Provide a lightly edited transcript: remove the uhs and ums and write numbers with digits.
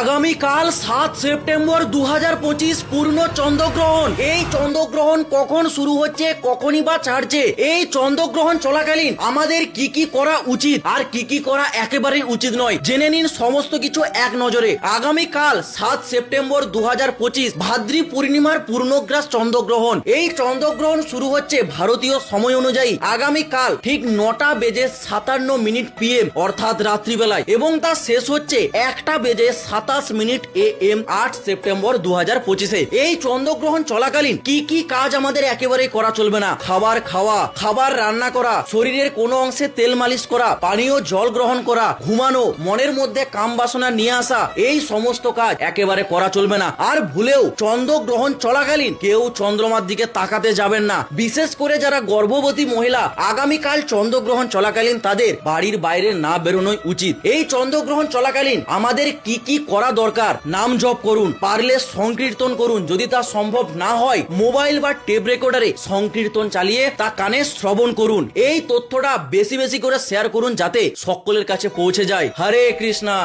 আগামীকাল ৭ সেপ্টেম্বর ২০২৫ পূর্ণ চন্দ্রগ্রহণ। এই চন্দ্রগ্রহণ কখন শুরু হচ্ছে, কখনই বা ছাড়ছে? এই চন্দ্রগ্রহণ চলাকালীন আমাদের কি কি করা উচিত আর কি কি করা একেবারেই উচিত নয়, জেনে নিন সমস্ত কিছু এক নজরে। আগামীকাল ৭ সেপ্টেম্বর ২০২৫ ভাদ্রী পূর্ণিমার পূর্ণগ্রাস চন্দ্রগ্রহণ। এই চন্দ্রগ্রহণ শুরু হচ্ছে ভারতীয় সময় অনুযায়ী আগামীকাল ঠিক ৯টা বেজে ৫৭ মিনিট PM অর্থাৎ রাত্রিবেলায়, এবং তা শেষ হচ্ছে ১টা বেজে ২৭ মিনিট AM ৮ সেপ্টেম্বর ২০২৫। এই চন্দ্রগ্রহণ চলাকালীন কি কি কাজ আমাদের একেবারে করা চলবে না? খাবার খাওয়া, খাবার রান্না করা, শরীরের কোনো অংশে তেল মালিশ করা, পানীয় জল গ্রহণ করা, ঘুমানো, মনের মধ্যে কাম বাসনা নিয়ে আসা, এই সমস্ত কাজ একেবারে করা চলবে না। আর ভুলেও চন্দ্রগ্রহণ চলাকালীন কেউ চন্দ্রমার দিকে তাকাতে যাবেন না। বিশেষ করে যারা গর্ভবতী মহিলা, আগামীকাল চন্দ্রগ্রহণ চলাকালীন তাদের বাড়ির বাইরে না বেরোনোই উচিত। এই চন্দ্রগ্রহণ চলাকালীন আমাদের কি কি করা দরকার? নাম জপ করুন, পারলে সংকীর্তন করুন, যদি তা সম্ভব না হয় মোবাইল বা টেপ রেকর্ডারে সংকীর্তন চালিয়ে তা কানে শ্রবণ করুন। এই তথ্যটা বেশি বেশি করে শেয়ার করুন যাতে সকলের কাছে পৌঁছে যায়। হরে কৃষ্ণা।